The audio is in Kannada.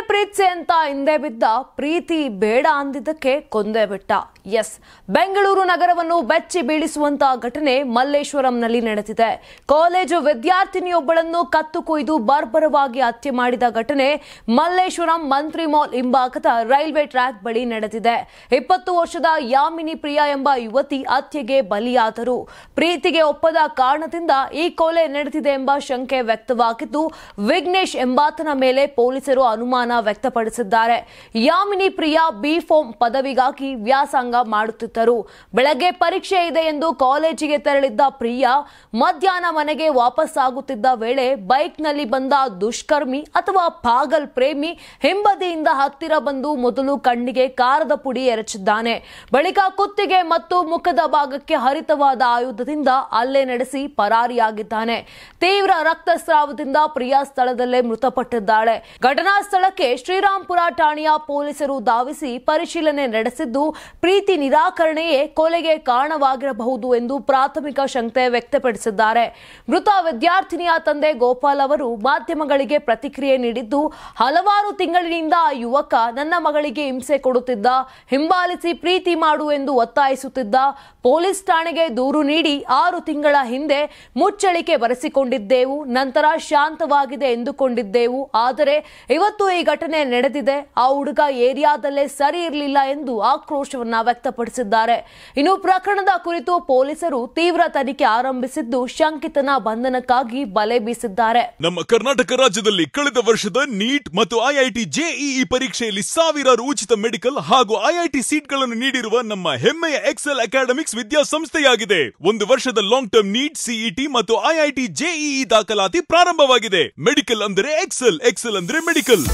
ಪ್ರೀತ್ಸೆ ಅಂತ ಹಿಂದೆ ಬಿದ್ದ ಪ್ರೀತಿ ಬೇಡ ಅಂದಿದ್ದಕ್ಕೆ ಕೊಂದೇ ಬಿಟ್ಟ. ಎಸ್, ಬೆಂಗಳೂರು ನಗರವನ್ನು ಬೆಚ್ಚಿ ಬೀಳಿಸುವಂತ ಘಟನೆ ಮಲ್ಲೇಶ್ವರಂನಲ್ಲಿ ನಡೆದಿದೆ. ಕಾಲೇಜು ವಿದ್ಯಾರ್ಥಿನಿಯೊಬ್ಬಳನ್ನು ಕತ್ತು ಕೊಯ್ದು ಬರ್ಬರವಾಗಿ ಹತ್ಯೆ ಮಾಡಿದ ಘಟನೆ ಮಲ್ಲೇಶ್ವರಂ ಮಂತ್ರಿ ಮಾಲ್ ಹಿಂಭಾಗದ ರೈಲ್ವೆ ಟ್ರ್ಯಾಕ್ ಬಳಿ ನಡೆದಿದೆ. 20 ವರ್ಷದ ಯಾಮಿನಿ ಪ್ರಿಯಾ ಎಂಬ ಯುವತಿ ಹತ್ಯೆಗೆ ಬಲಿಯಾದರು. ಪ್ರೀತಿಗೆ ಒಪ್ಪದ ಕಾರಣದಿಂದ ಈ ಕೊಲೆ ನಡೆದಿದೆ ಎಂಬ ಶಂಕೆ ವ್ಯಕ್ತವಾಗಿದ್ದು, ವಿಘ್ನೇಶ್ ಎಂಬಾತನ ಮೇಲೆ ಪೊಲೀಸರು ಅನುಮಾನ ವ್ಯಕ್ತಪಡಿಸಿದ್ದಾರೆ. ಯಾಮಿನಿ ಪ್ರಿಯಾ ಬಿ.ಫಾರ್ಮ್ ಪದವಿಗಾಗಿ ವ್ಯಾಸಂಗ ಮಾಡುತ್ತಿದ್ದರು. ಬೆಳಗ್ಗೆ ಪರೀಕ್ಷೆ ಇದೆ ಎಂದು ಕಾಲೇಜಿಗೆ ತೆರಳಿದ್ದ ಪ್ರಿಯಾ ಮಧ್ಯಾಹ್ನ ಮನೆಗೆ ವಾಪಸ್ಸಾಗುತ್ತಿದ್ದ ವೇಳೆ ಬೈಕ್ನಲ್ಲಿ ಬಂದ ದುಷ್ಕರ್ಮಿ ಅಥವಾ ಪಾಗಲ್ ಪ್ರೇಮಿ ಹಿಂಬದಿಯಿಂದ ಹತ್ತಿರ ಬಂದು ಮೊದಲು ಕಣ್ಣಿಗೆ ಕಾರದ ಪುಡಿ ಎರಚಿದ್ದಾನೆ. ಬಳಿಕ ಕುತ್ತಿಗೆ ಮತ್ತು ಮುಖದ ಭಾಗಕ್ಕೆ ಹರಿತವಾದ ಆಯುಧದಿಂದ ಹಲ್ಲೆ ನಡೆಸಿ ಪರಾರಿಯಾಗಿದ್ದಾನೆ. ತೀವ್ರ ರಕ್ತಸ್ರಾವದಿಂದ ಪ್ರಿಯಾ ಸ್ಥಳದಲ್ಲೇ ಮೃತಪಟ್ಟಿದ್ದಾಳೆ. ಘಟನಾ ಸ್ಥಳಕ್ಕೆ ಶ್ರೀರಾಂಪುರ ಠಾಣೆಯ ಪೊಲೀಸರು ಧಾವಿಸಿ ಪರಿಶೀಲನೆ ನಡೆಸಿದ್ದು, ಪ್ರೀತಿ ನಿರಾಕರಣೆಯೇ ಕೊಲೆಗೆ ಕಾರಣವಾಗಿರಬಹುದು ಎಂದು ಪ್ರಾಥಮಿಕ ಶಂಕೆ ವ್ಯಕ್ತಪಡಿಸಿದ್ದಾರೆ. ಮೃತ ವಿದ್ಯಾರ್ಥಿನಿಯ ತಂದೆ ಗೋಪಾಲ್ ಅವರು ಮಾಧ್ಯಮಗಳಿಗೆ ಪ್ರತಿಕ್ರಿಯೆ ನೀಡಿದ್ದು, ಹಲವಾರು ತಿಂಗಳಿನಿಂದ ಆ ಯುವಕ ನನ್ನ ಮಗಳಿಗೆ ಹಿಂಸೆ ಕೊಡುತ್ತಿದ್ದ, ಹಿಂಬಾಲಿಸಿ ಪ್ರೀತಿ ಮಾಡು ಎಂದು ಒತ್ತಾಯಿಸುತ್ತಿದ್ದ. ಪೊಲೀಸ್ ಠಾಣೆಗೆ ದೂರು ನೀಡಿ 6 ತಿಂಗಳ ಹಿಂದೆ ಮುಚ್ಚಳಿಕೆ ಬರೆಸಿಕೊಂಡಿದ್ದೆವು. ನಂತರ ಶಾಂತವಾಗಿದೆ ಎಂದುಕೊಂಡಿದ್ದೆವು. ಆದರೆ ಇವತ್ತು ಈ ಘಟನೆ ನಡೆದಿದೆ. ಆ ಹುಡುಗ ಏರಿಯಾದಲ್ಲೇ ಸರಿ ಇರಲಿಲ್ಲ ಎಂದು ಆಕ್ರೋಶವನ್ನ ವ್ಯಕ್ತಪಡಿಸಿದ್ದಾರೆ. ಇನ್ನು ಪ್ರಕರಣದ ಕುರಿತು ಪೊಲೀಸರು ತೀವ್ರ ತನಿಖೆ ಆರಂಭಿಸಿದ್ದು, ಶಂಕಿತನ ಬಂಧನಕ್ಕಾಗಿ ಬಲೆ ಬೀಸಿದ್ದಾರೆ. ನಮ್ಮ ಕರ್ನಾಟಕ ರಾಜ್ಯದಲ್ಲಿ ಕಳೆದ ವರ್ಷದ ನೀಟ್ ಮತ್ತು ಐಐಟಿ ಜೆಇಇ ಪರೀಕ್ಷೆಯಲ್ಲಿ ಸಾವಿರಾರು ಉಚಿತ ಮೆಡಿಕಲ್ ಹಾಗೂ ಐಐಟಿ ಸೀಟ್ಗಳನ್ನು ನೀಡಿರುವ ನಮ್ಮ ಹೆಮ್ಮೆಯ ಎಕ್ಸೆಲ್ ಅಕಾಡೆಮಿಕ್ಸ್ ವಿದ್ಯಾಸಂಸ್ಥೆಯಾಗಿದೆ. 1 ವರ್ಷದ ಲಾಂಗ್ ಟರ್ಮ್ ನೀಟ್, ಸಿಇಟಿ ಮತ್ತು ಐಐಟಿ ಜೆಇಇ ದಾಖಲಾತಿ ಪ್ರಾರಂಭವಾಗಿದೆ. ಮೆಡಿಕಲ್ ಅಂದರೆ ಎಕ್ಸೆಲ್, ಎಕ್ಸೆಲ್ ಅಂದ್ರೆ ಮೆಡಿಕಲ್.